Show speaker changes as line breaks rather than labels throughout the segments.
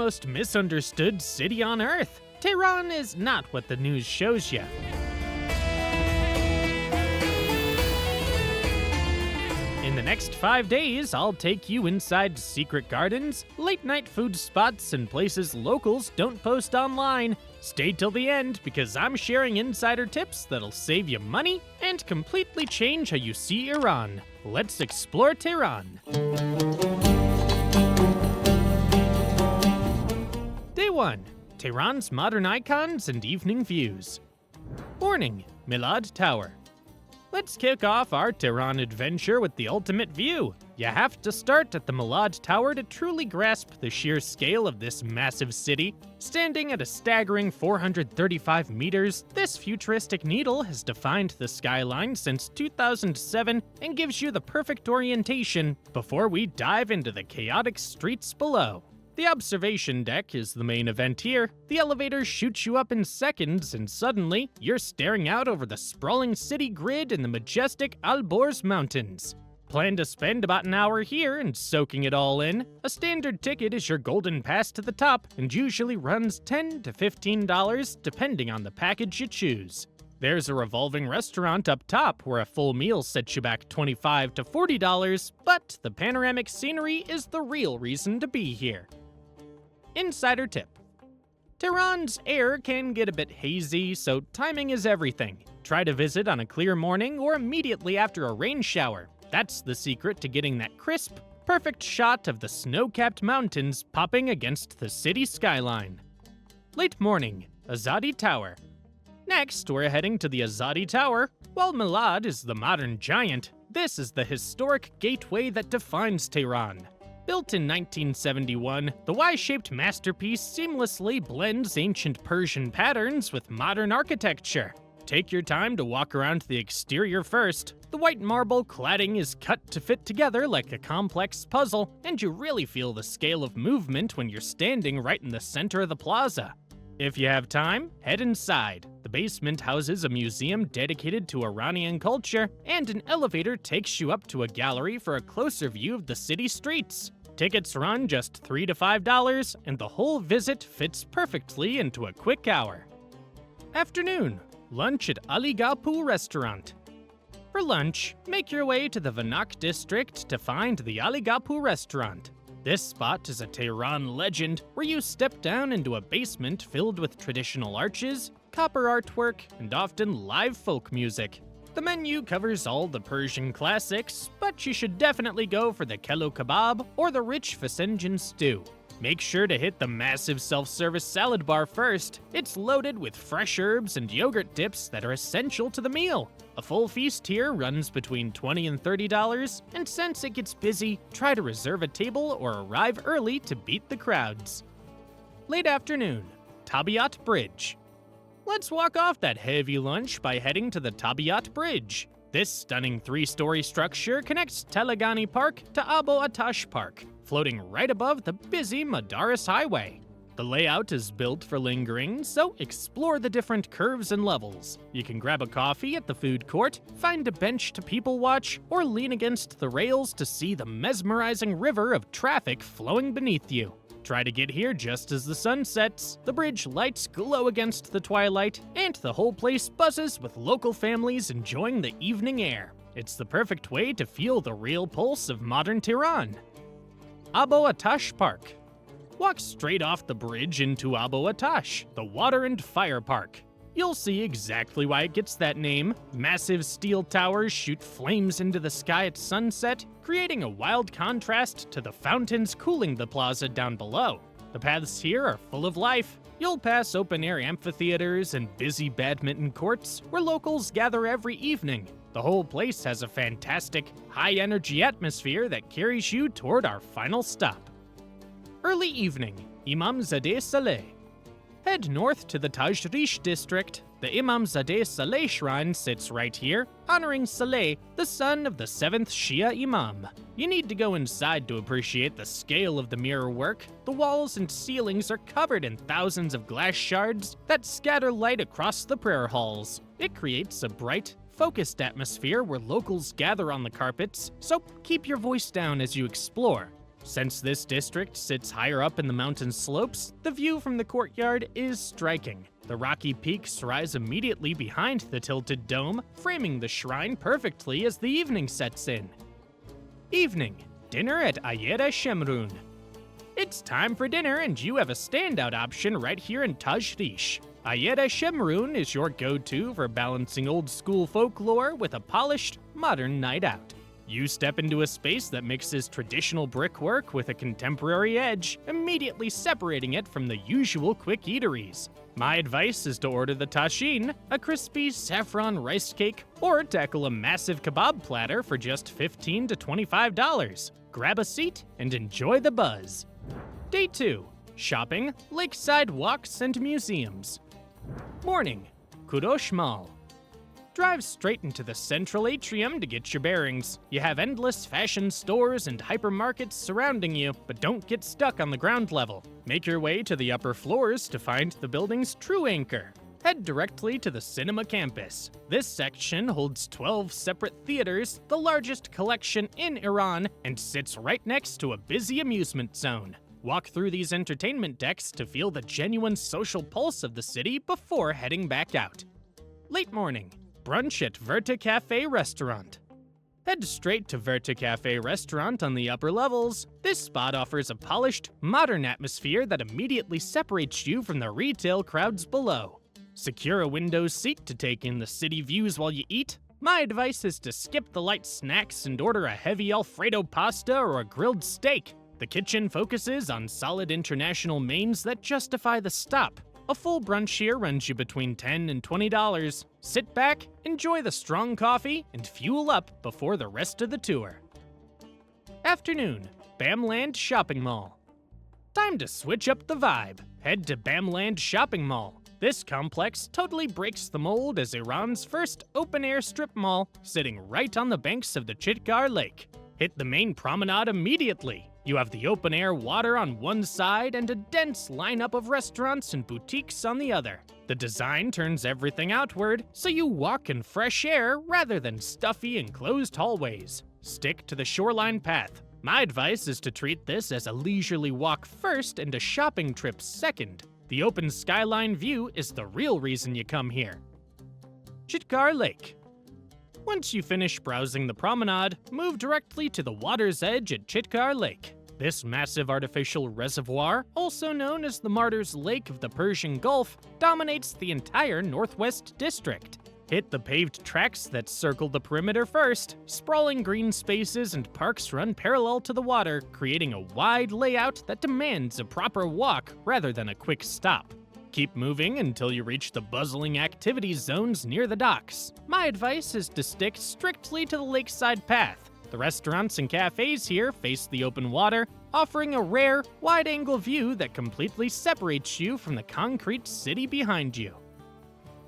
most misunderstood city on Earth. Tehran is not what the news shows you. In the next 5 days, I'll take you inside secret gardens, late-night food spots, and places locals don't post online. Stay till the end, because I'm sharing insider tips that'll save you money and completely change how you see Iran. Let's explore Tehran. Day 1. Tehran's modern icons and evening views. Morning, Milad Tower. Let's kick off our Tehran adventure with the ultimate view. You have to start at the Milad Tower to truly grasp the sheer scale of this massive city. Standing at a staggering 435 meters, this futuristic needle has defined the skyline since 2007 and gives you the perfect orientation before we dive into the chaotic streets below. The observation deck is the main event here. The elevator shoots you up in seconds, and suddenly, you're staring out over the sprawling city grid in the majestic Alborz Mountains. Plan to spend about an hour here and soaking it all in. A standard ticket is your golden pass to the top, and usually runs $10 to $15 depending on the package you choose. There's a revolving restaurant up top where a full meal sets you back $25 to $40, but the panoramic scenery is the real reason to be here. Insider tip. Tehran's air can get a bit hazy, so timing is everything. Try to visit on a clear morning or immediately after a rain shower. That's the secret to getting that crisp, perfect shot of the snow-capped mountains popping against the city skyline. Late morning, Azadi Tower. Next, we're heading to the Azadi Tower. While Milad is the modern giant, this is the historic gateway that defines Tehran. Built in 1971, the Y-shaped masterpiece seamlessly blends ancient Persian patterns with modern architecture. Take your time to walk around the exterior first. The white marble cladding is cut to fit together like a complex puzzle, and you really feel the scale of movement when you're standing right in the center of the plaza. If you have time, head inside. The basement houses a museum dedicated to Iranian culture, and an elevator takes you up to a gallery for a closer view of the city streets. Tickets run just $3 to $5, and the whole visit fits perfectly into a quick hour. Afternoon, lunch at Ali Gapu Restaurant. For lunch, make your way to the Vanak district to find the Ali Gapu Restaurant. This spot is a Tehran legend where you step down into a basement filled with traditional arches, copper artwork, and often live folk music. The menu covers all the Persian classics, but you should definitely go for the kelo kebab or the rich Fasenjan stew. Make sure to hit the massive self-service salad bar first. It's loaded with fresh herbs and yogurt dips that are essential to the meal. A full feast here runs between $20 and $30, and since it gets busy, try to reserve a table or arrive early to beat the crowds. Late afternoon, Tabiat Bridge. Let's walk off that heavy lunch by heading to the Tabiat Bridge. This stunning 3-story structure connects Telegani Park to Abo Atash Park, floating right above the busy Madaris Highway. The layout is built for lingering, so explore the different curves and levels. You can grab a coffee at the food court, find a bench to people watch, or lean against the rails to see the mesmerizing river of traffic flowing beneath you. Try to get here just as the sun sets. The bridge lights glow against the twilight, and the whole place buzzes with local families enjoying the evening air. It's the perfect way to feel the real pulse of modern Tehran. Abo Atash Park. Walk straight off the bridge into Abo Atash, the Water and Fire Park. You'll see exactly why it gets that name. Massive steel towers shoot flames into the sky at sunset, creating a wild contrast to the fountains cooling the plaza down below. The paths here are full of life. You'll pass open-air amphitheaters and busy badminton courts where locals gather every evening. The whole place has a fantastic, high-energy atmosphere that carries you toward our final stop. Early evening, Imamzadeh Saleh. Head north to the Tajrish district. The Imamzadeh Saleh shrine sits right here, honoring Saleh, the son of the 7th Shia Imam. You need to go inside to appreciate the scale of the mirror work. The walls and ceilings are covered in thousands of glass shards that scatter light across the prayer halls. It creates a bright, focused atmosphere where locals gather on the carpets, so keep your voice down as you explore. Since this district sits higher up in the mountain slopes, the view from the courtyard is striking. The rocky peaks rise immediately behind the tilted dome, framing the shrine perfectly as the evening sets in. Evening, dinner at Ayera Shemrun. It's time for dinner, and you have a standout option right here in Tajrish. Ayera Shemrun is your go-to for balancing old-school folklore with a polished, modern night out. You step into a space that mixes traditional brickwork with a contemporary edge, immediately separating it from the usual quick eateries. My advice is to order the tashin, a crispy saffron rice cake, or tackle a massive kebab platter for just $15 to $25. Grab a seat and enjoy the buzz. Day 2. Shopping, lakeside walks, and museums. Morning. Kourosh Mall. Drive straight into the central atrium to get your bearings. You have endless fashion stores and hypermarkets surrounding you, but don't get stuck on the ground level. Make your way to the upper floors to find the building's true anchor. Head directly to the cinema campus. This section holds 12 separate theaters, the largest collection in Iran, and sits right next to a busy amusement zone. Walk through these entertainment decks to feel the genuine social pulse of the city before heading back out. Late morning. Brunch at Verta Cafe Restaurant. Head straight to Verta Cafe Restaurant on the upper levels. This spot offers a polished, modern atmosphere that immediately separates you from the retail crowds below. Secure a window seat to take in the city views while you eat. My advice is to skip the light snacks and order a heavy Alfredo pasta or a grilled steak. The kitchen focuses on solid international mains that justify the stop. A full brunch here runs you between $10 and $20. Sit back, enjoy the strong coffee, and fuel up before the rest of the tour. Afternoon, Bamland Shopping Mall. Time to switch up the vibe. Head to Bamland Shopping Mall. This complex totally breaks the mold as Iran's first open-air strip mall, sitting right on the banks of the Chitkar Lake. Hit the main promenade immediately. You have the open-air water on one side and a dense lineup of restaurants and boutiques on the other. The design turns everything outward, so you walk in fresh air rather than stuffy enclosed hallways. Stick to the shoreline path. My advice is to treat this as a leisurely walk first and a shopping trip second. The open skyline view is the real reason you come here. Chitkar Lake. Once you finish browsing the promenade, move directly to the water's edge at Chitkar Lake. This massive artificial reservoir, also known as the Martyrs Lake of the Persian Gulf, dominates the entire Northwest District. Hit the paved tracks that circle the perimeter first. Sprawling green spaces and parks run parallel to the water, creating a wide layout that demands a proper walk rather than a quick stop. Keep moving until you reach the bustling activity zones near the docks. My advice is to stick strictly to the lakeside path. The restaurants and cafes here face the open water, offering a rare, wide-angle view that completely separates you from the concrete city behind you.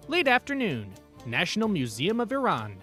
Late afternoon, National Museum of Iran.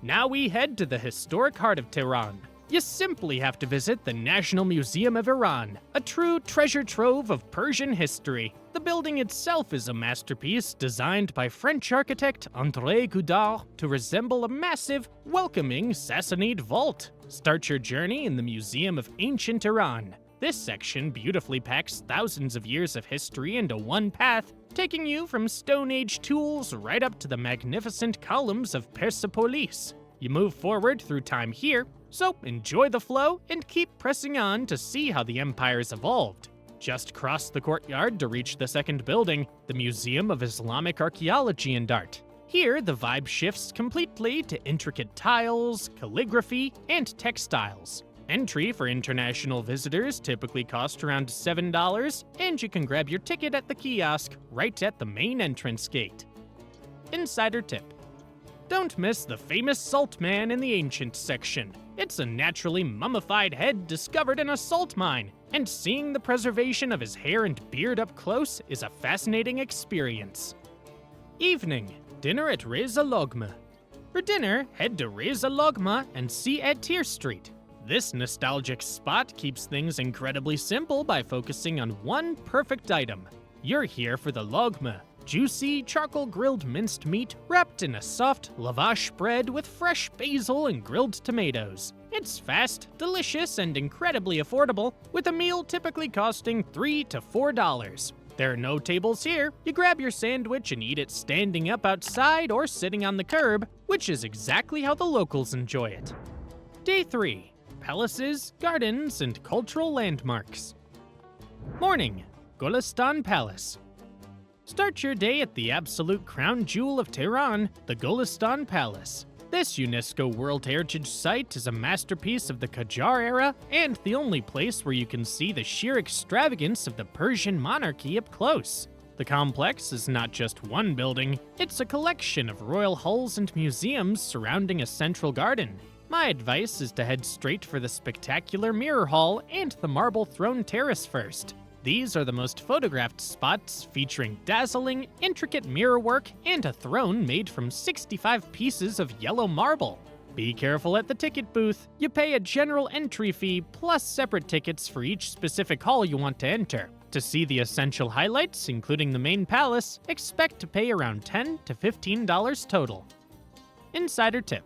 Now we head to the historic heart of Tehran. You simply have to visit the National Museum of Iran, a true treasure trove of Persian history. The building itself is a masterpiece designed by French architect André Goudard to resemble a massive, welcoming Sassanid vault. Start your journey in the Museum of Ancient Iran. This section beautifully packs thousands of years of history into one path, taking you from Stone Age tools right up to the magnificent columns of Persepolis. You move forward through time here, so enjoy the flow and keep pressing on to see how the empire's evolved. Just cross the courtyard to reach the second building, the Museum of Islamic Archaeology and Art. Here, the vibe shifts completely to intricate tiles, calligraphy, and textiles. Entry for international visitors typically costs around $7, and you can grab your ticket at the kiosk right at the main entrance gate. Insider tip. Don't miss the famous Salt Man in the Ancient section. It's a naturally mummified head discovered in a salt mine, and seeing the preservation of his hair and beard up close is a fascinating experience. Evening, dinner at Reza Logma. For dinner, head to Reza Logma and see Atir Street. This nostalgic spot keeps things incredibly simple by focusing on one perfect item. You're here for the logma, juicy, charcoal-grilled minced meat wrapped in a soft lavash bread with fresh basil and grilled tomatoes. It's fast, delicious, and incredibly affordable, with a meal typically costing $3 to $4. There are no tables here. You grab your sandwich and eat it standing up outside or sitting on the curb, which is exactly how the locals enjoy it. Day 3. Palaces, Gardens, and Cultural Landmarks. Morning. Golestan Palace. Start your day at the absolute crown jewel of Tehran, the Golestan Palace. This UNESCO World Heritage Site is a masterpiece of the Qajar era and the only place where you can see the sheer extravagance of the Persian monarchy up close. The complex is not just one building, it's a collection of royal halls and museums surrounding a central garden. My advice is to head straight for the spectacular Mirror Hall and the Marble Throne Terrace first. These are the most photographed spots, featuring dazzling, intricate mirrorwork and a throne made from 65 pieces of yellow marble. Be careful at the ticket booth. You pay a general entry fee plus separate tickets for each specific hall you want to enter. To see the essential highlights, including the main palace, expect to pay around $10 to $15 total. Insider tip.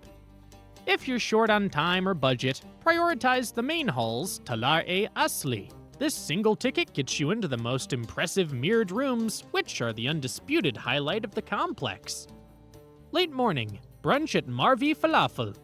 If you're short on time or budget, prioritize the main halls, Talar-e-Asli. This single ticket gets you into the most impressive mirrored rooms, which are the undisputed highlight of the complex. Late morning, brunch at Marvi Falafel.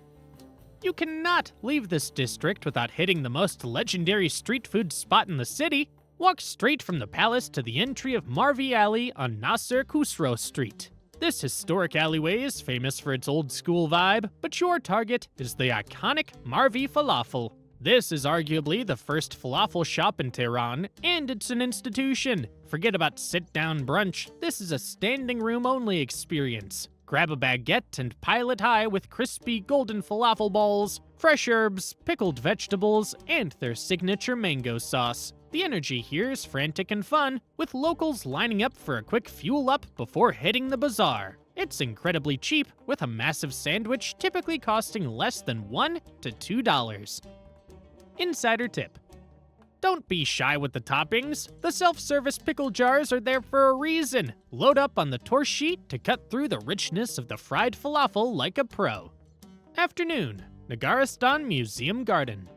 You cannot leave this district without hitting the most legendary street food spot in the city. Walk straight from the palace to the entry of Marvi Alley on Nasser Khusro Street. This historic alleyway is famous for its old-school vibe, but your target is the iconic Marvi Falafel. This is arguably the first falafel shop in Tehran, and it's an institution. Forget about sit-down brunch, this is a standing room-only experience. Grab a baguette and pile it high with crispy golden falafel balls, fresh herbs, pickled vegetables, and their signature mango sauce. The energy here is frantic and fun, with locals lining up for a quick fuel up before hitting the bazaar. It's incredibly cheap, with a massive sandwich typically costing less than $1 to $2. Insider tip. Don't be shy with the toppings. The self-service pickle jars are there for a reason. Load up on the torch sheet to cut through the richness of the fried falafel like a pro. Afternoon. Negarestan Museum Garden.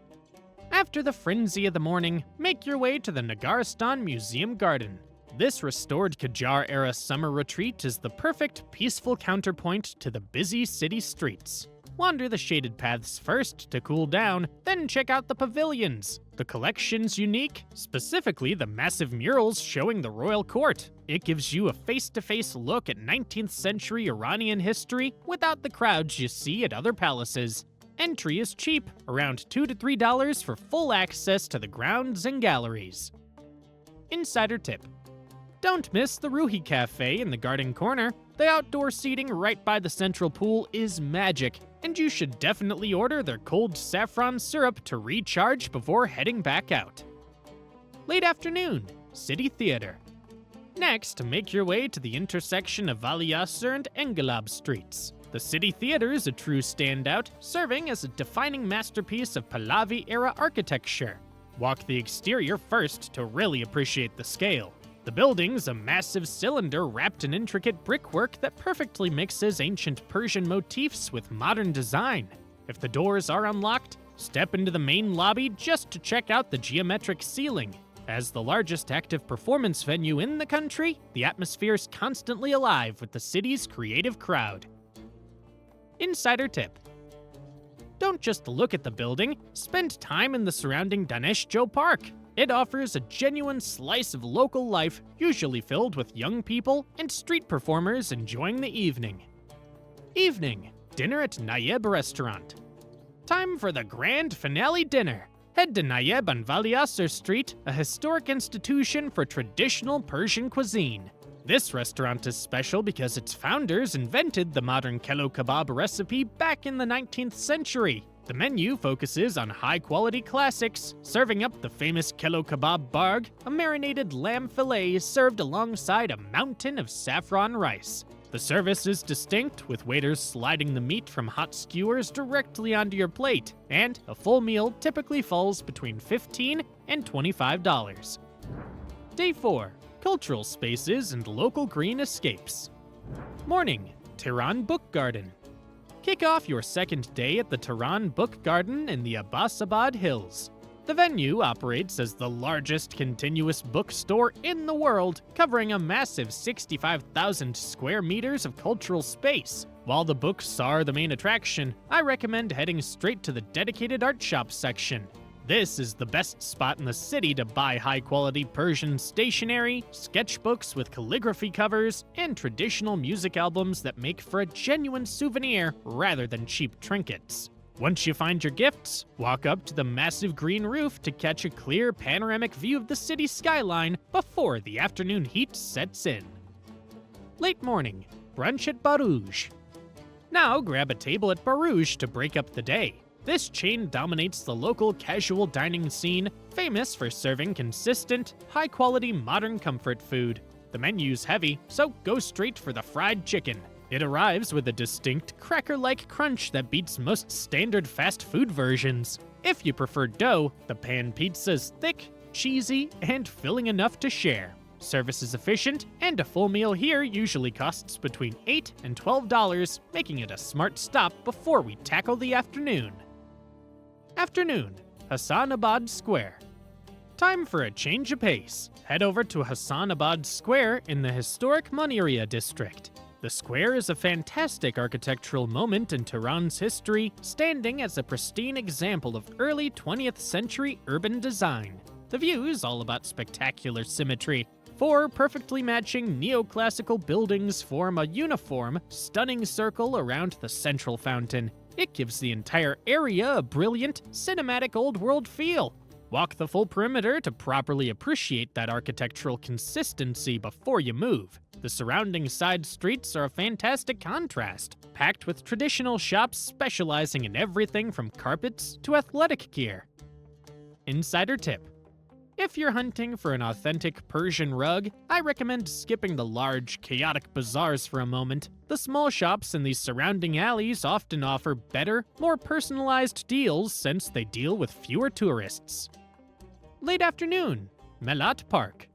After the frenzy of the morning, make your way to the Negarestan Museum Garden. This restored Qajar-era summer retreat is the perfect, peaceful counterpoint to the busy city streets. Wander the shaded paths first to cool down, then check out the pavilions. The collection's unique, specifically the massive murals showing the royal court. It gives you a face-to-face look at 19th century Iranian history without the crowds you see at other palaces. Entry is cheap, around $2 to $3 for full access to the grounds and galleries. Insider tip. Don't miss the Ruhi Cafe in the garden corner. The outdoor seating right by the central pool is magic, and you should definitely order their cold saffron syrup to recharge before heading back out. Late afternoon, City Theater. Next, make your way to the intersection of Vali Yasser and Engelab streets. The City Theater is a true standout, serving as a defining masterpiece of Pahlavi-era architecture. Walk the exterior first to really appreciate the scale. The building's a massive cylinder wrapped in intricate brickwork that perfectly mixes ancient Persian motifs with modern design. If the doors are unlocked, step into the main lobby just to check out the geometric ceiling. As the largest active performance venue in the country, the atmosphere's constantly alive with the city's creative crowd. Insider tip. Don't just look at the building, spend time in the surrounding Daneshjo Park. It offers a genuine slice of local life, usually filled with young people and street performers enjoying the evening. Evening. Dinner at Nayeb Restaurant. Time for the grand finale dinner. Head to Nayeb on Vali Yasser Street, a historic institution for traditional Persian cuisine. This restaurant is special because its founders invented the modern kelo kebab recipe back in the 19th century. The menu focuses on high-quality classics, serving up the famous kelo kebab barg, a marinated lamb fillet served alongside a mountain of saffron rice. The service is distinct, with waiters sliding the meat from hot skewers directly onto your plate, and a full meal typically falls between $15 and $25. Day 4. Cultural spaces and local green escapes. Morning. Tehran Book Garden. Kick off your second day at the Tehran Book Garden in the Abbasabad Hills. The venue operates as the largest continuous bookstore in the world, covering a massive 65,000 square meters of cultural space. While the books are the main attraction, I recommend heading straight to the dedicated art shop section. This is the best spot in the city to buy high-quality Persian stationery, sketchbooks with calligraphy covers, and traditional music albums that make for a genuine souvenir rather than cheap trinkets. Once you find your gifts, walk up to the massive green roof to catch a clear panoramic view of the city skyline before the afternoon heat sets in. Late morning, brunch at Barouge. Now grab a table at Barouge to break up the day. This chain dominates the local casual dining scene, famous for serving consistent, high-quality modern comfort food. The menu's heavy, so go straight for the fried chicken. It arrives with a distinct cracker-like crunch that beats most standard fast food versions. If you prefer dough, the pan pizza's thick, cheesy, and filling enough to share. Service is efficient, and a full meal here usually costs between $8 and $12, making it a smart stop before we tackle the afternoon. Afternoon, Hasanabad Square. Time for a change of pace. Head over to Hasanabad Square in the historic Munirya district. The square is a fantastic architectural moment in Tehran's history, standing as a pristine example of early 20th century urban design. The view is all about spectacular symmetry. 4 perfectly matching neoclassical buildings form a uniform, stunning circle around the central fountain. It gives the entire area a brilliant, cinematic old-world feel. Walk the full perimeter to properly appreciate that architectural consistency before you move. The surrounding side streets are a fantastic contrast, packed with traditional shops specializing in everything from carpets to athletic gear. Insider tip: if you're hunting for an authentic Persian rug, I recommend skipping the large, chaotic bazaars for a moment. The small shops in these surrounding alleys often offer better, more personalized deals since they deal with fewer tourists. Late afternoon, Mellat Park.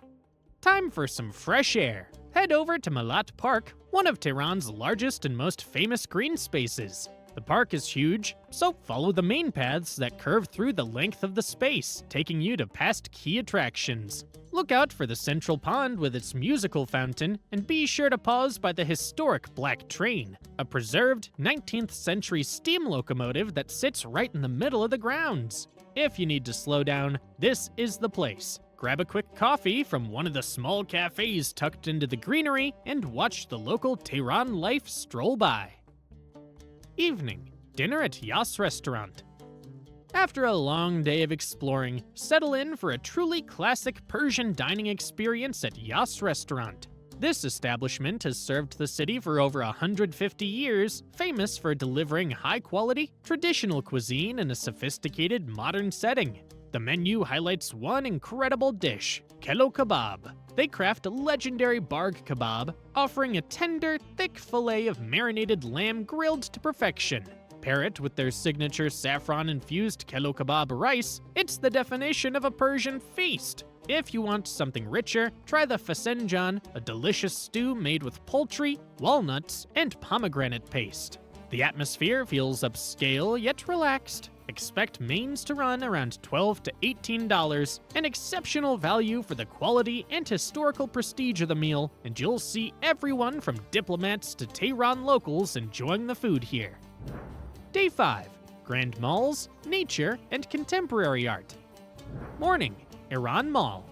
Time for some fresh air. Head over to Mellat Park, one of Tehran's largest and most famous green spaces. The park is huge, so follow the main paths that curve through the length of the space, taking you to past key attractions. Look out for the central pond with its musical fountain, and be sure to pause by the historic Black Train, a preserved 19th century steam locomotive that sits right in the middle of the grounds. If you need to slow down, this is the place. Grab a quick coffee from one of the small cafes tucked into the greenery and watch the local Tehran life stroll by. Evening, dinner at Yas Restaurant. After a long day of exploring, settle in for a truly classic Persian dining experience at Yas Restaurant. This establishment has served the city for over 150 years, famous for delivering high-quality, traditional cuisine in a sophisticated, modern setting. The menu highlights one incredible dish, kelo kebab. They craft a legendary barg kebab, offering a tender, thick fillet of marinated lamb grilled to perfection. Pair it with their signature saffron-infused kelo kebab rice. It's the definition of a Persian feast. If you want something richer, try the fasenjan, a delicious stew made with poultry, walnuts, and pomegranate paste. The atmosphere feels upscale yet relaxed. Expect mains to run around $12 to $18, an exceptional value for the quality and historical prestige of the meal, and you'll see everyone from diplomats to Tehran locals enjoying the food here. Day 5. Grand Malls, Nature, and Contemporary Art. Morning, Iran Mall.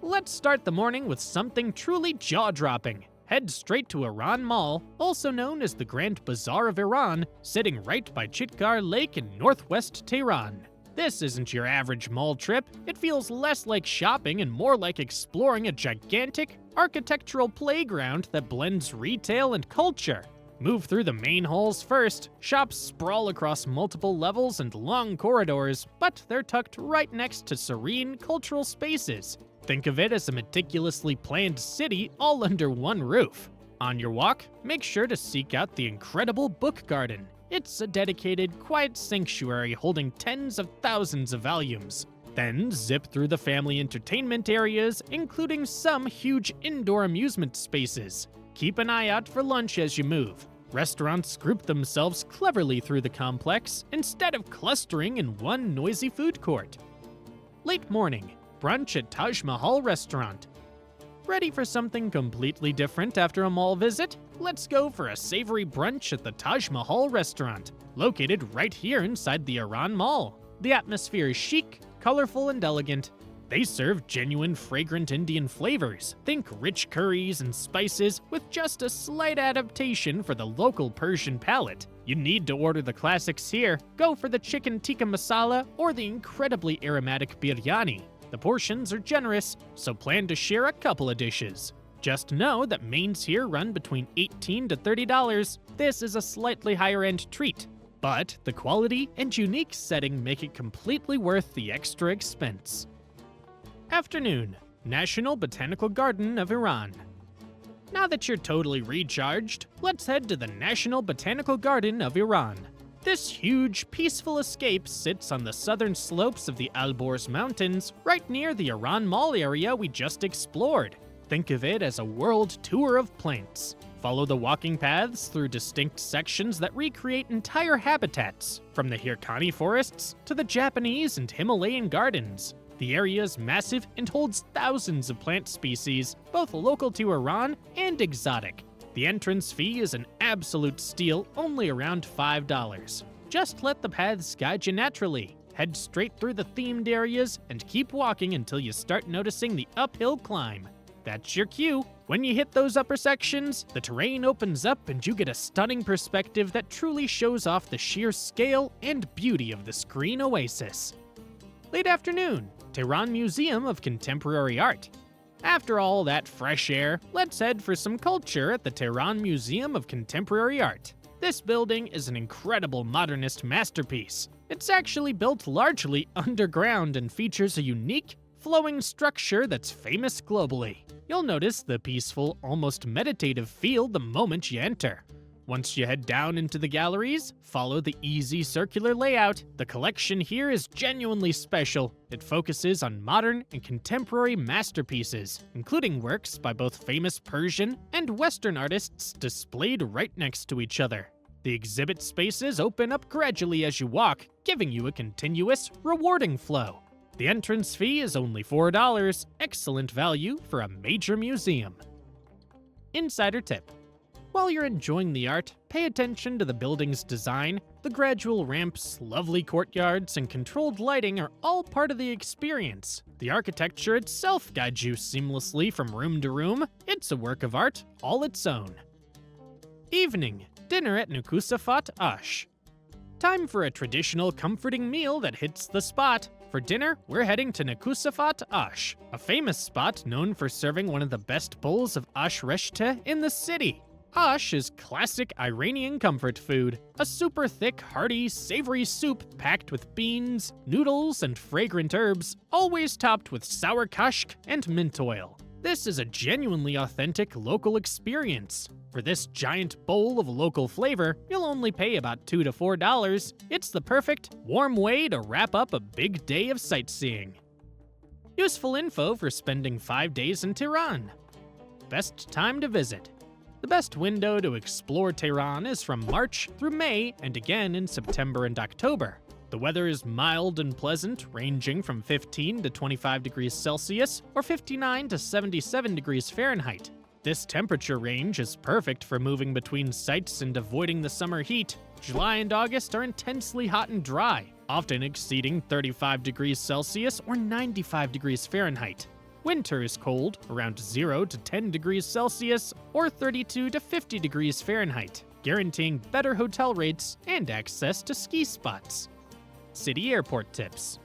Let's start the morning with something truly jaw-dropping. Head straight to Iran Mall, also known as the Grand Bazaar of Iran, sitting right by Chitgar Lake in northwest Tehran. This isn't your average mall trip. It feels less like shopping and more like exploring a gigantic, architectural playground that blends retail and culture. Move through the main halls first. Shops sprawl across multiple levels and long corridors, but they're tucked right next to serene cultural spaces. Think of it as a meticulously planned city all under one roof. On your walk, make sure to seek out the incredible book garden. It's a dedicated, quiet sanctuary holding tens of thousands of volumes. Then zip through the family entertainment areas, including some huge indoor amusement spaces. Keep an eye out for lunch as you move. Restaurants group themselves cleverly through the complex instead of clustering in one noisy food court. Late morning, brunch at Taj Mahal Restaurant. Ready for something completely different after a mall visit? Let's go for a savory brunch at the Taj Mahal Restaurant, located right here inside the Iran Mall. The atmosphere is chic, colorful, and elegant. They serve genuine fragrant Indian flavors. Think rich curries and spices with just a slight adaptation for the local Persian palate. You need to order the classics here. Go for the chicken tikka masala or the incredibly aromatic biryani. The portions are generous, so plan to share a couple of dishes. Just know that mains here run between $18 to $30. This is a slightly higher-end treat, but the quality and unique setting make it completely worth the extra expense. Afternoon, National Botanical Garden of Iran. Now that you're totally recharged, let's head to the National Botanical Garden of Iran. This huge, peaceful escape sits on the southern slopes of the Alborz Mountains, right near the Iran Mall area we just explored. Think of it as a world tour of plants. Follow the walking paths through distinct sections that recreate entire habitats, from the Hirkani forests to the Japanese and Himalayan gardens. The area is massive and holds thousands of plant species, both local to Iran and exotic. The entrance fee is an absolute steal, only around $5. Just let the paths guide you naturally. Head straight through the themed areas and keep walking until you start noticing the uphill climb. That's your cue. When you hit those upper sections, the terrain opens up and you get a stunning perspective that truly shows off the sheer scale and beauty of the screen oasis. Late afternoon, Tehran Museum of Contemporary Art. After all that fresh air, let's head for some culture at the Tehran Museum of Contemporary Art. This building is an incredible modernist masterpiece. It's actually built largely underground and features a unique, flowing structure that's famous globally. You'll notice the peaceful, almost meditative feel the moment you enter. Once you head down into the galleries, follow the easy circular layout. The collection here is genuinely special. It focuses on modern and contemporary masterpieces, including works by both famous Persian and Western artists displayed right next to each other. The exhibit spaces open up gradually as you walk, giving you a continuous, rewarding flow. The entrance fee is only $4, excellent value for a major museum. Insider tip. While you're enjoying the art, pay attention to the building's design. The gradual ramps, lovely courtyards, and controlled lighting are all part of the experience. The architecture itself guides you seamlessly from room to room. It's a work of art all its own. Evening, dinner at Nukusafat Ash. Time for a traditional comforting meal that hits the spot. For dinner, we're heading to Nukusafat Ash, a famous spot known for serving one of the best bowls of ash reshta in the city. Ash is classic Iranian comfort food, a super thick, hearty, savory soup packed with beans, noodles, and fragrant herbs, always topped with sour kashk and mint oil. This is a genuinely authentic local experience. For this giant bowl of local flavor, you'll only pay about $2 to $4. It's the perfect, warm way to wrap up a big day of sightseeing. Useful info for spending 5 days in Tehran. Best time to visit. The best window to explore Tehran is from March through May and again in September and October. The weather is mild and pleasant, ranging from 15 to 25 degrees Celsius or 59 to 77 degrees Fahrenheit. This temperature range is perfect for moving between sites and avoiding the summer heat. July and August are intensely hot and dry, often exceeding 35 degrees Celsius or 95 degrees Fahrenheit. Winter is cold, around 0 to 10 degrees Celsius or 32 to 50 degrees Fahrenheit, guaranteeing better hotel rates and access to ski spots. City airport tips.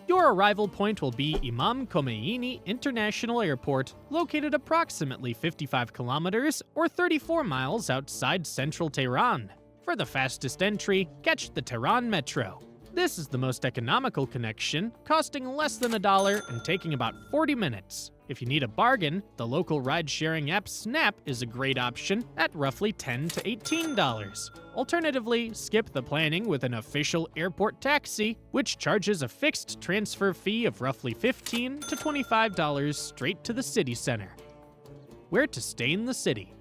Your arrival point will be Imam Khomeini International Airport, located approximately 55 kilometers or 34 miles outside central Tehran. For the fastest entry, catch the Tehran Metro. This is the most economical connection, costing less than $1 and taking about 40 minutes. If you need a bargain, the local ride-sharing app Snap is a great option at roughly $10 to $18. Alternatively, skip the planning with an official airport taxi, which charges a fixed transfer fee of roughly $15 to $25 straight to the city center. Where to stay in the city.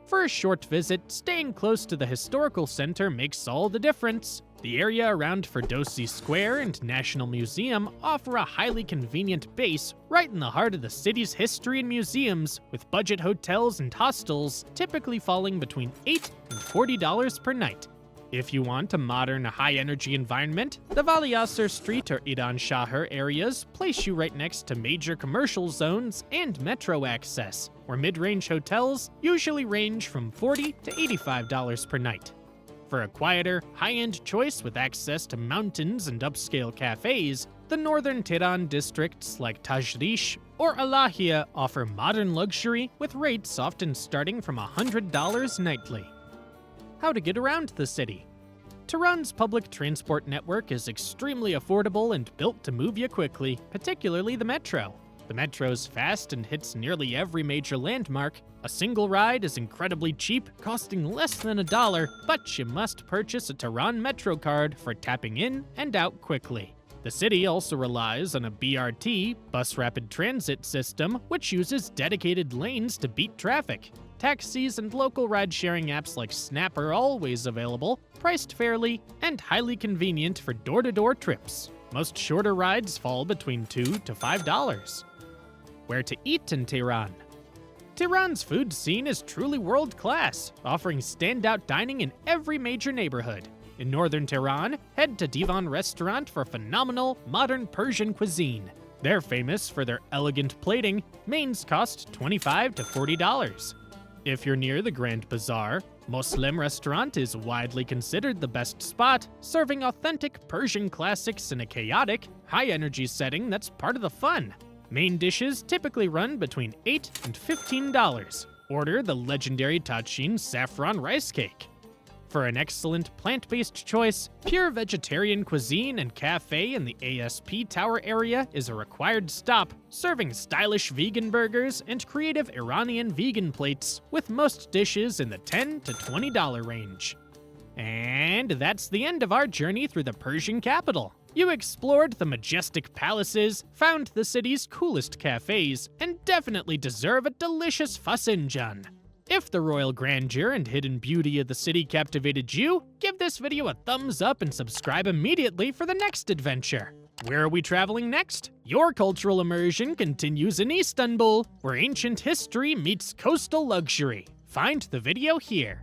For a short visit, staying close to the historical center makes all the difference. The area around Ferdowsi Square and National Museum offer a highly convenient base right in the heart of the city's history and museums, with budget hotels and hostels typically falling between $8 and $40 per night. If you want a modern, high-energy environment, the Valiasar Street or Iran Shahar areas place you right next to major commercial zones and metro access, where mid-range hotels usually range from $40 to $85 per night. For a quieter, high-end choice with access to mountains and upscale cafes, the northern Tehran districts like Tajrish or Alahia offer modern luxury with rates often starting from $100 nightly. How to get around the city. Tehran's public transport network is extremely affordable and built to move you quickly, particularly the metro. The metro's fast and hits nearly every major landmark. A single ride is incredibly cheap, costing less than $1, but you must purchase a Tehran Metro card for tapping in and out quickly. The city also relies on a BRT, bus rapid transit system, which uses dedicated lanes to beat traffic. Taxis and local ride-sharing apps like Snap are always available, priced fairly, and highly convenient for door-to-door trips. Most shorter rides fall between $2 to $5. Where to eat in Tehran. Tehran's food scene is truly world-class, offering standout dining in every major neighborhood. In northern Tehran, head to Divan Restaurant for phenomenal, modern Persian cuisine. They're famous for their elegant plating. Mains cost $25 to $40. If you're near the Grand Bazaar, Moslem Restaurant is widely considered the best spot, serving authentic Persian classics in a chaotic, high-energy setting that's part of the fun. Main dishes typically run between $8 and $15. Order the legendary Tachin saffron rice cake. For an excellent plant-based choice, pure vegetarian cuisine and cafe in the ASP Tower area is a required stop, serving stylish vegan burgers and creative Iranian vegan plates, with most dishes in the $10 to $20 range. And that's the end of our journey through the Persian capital. You explored the majestic palaces, found the city's coolest cafes, and definitely deserve a delicious fasinjan. If the royal grandeur and hidden beauty of the city captivated you, give this video a thumbs up and subscribe immediately for the next adventure. Where are we traveling next? Your cultural immersion continues in Istanbul, where ancient history meets coastal luxury. Find the video here.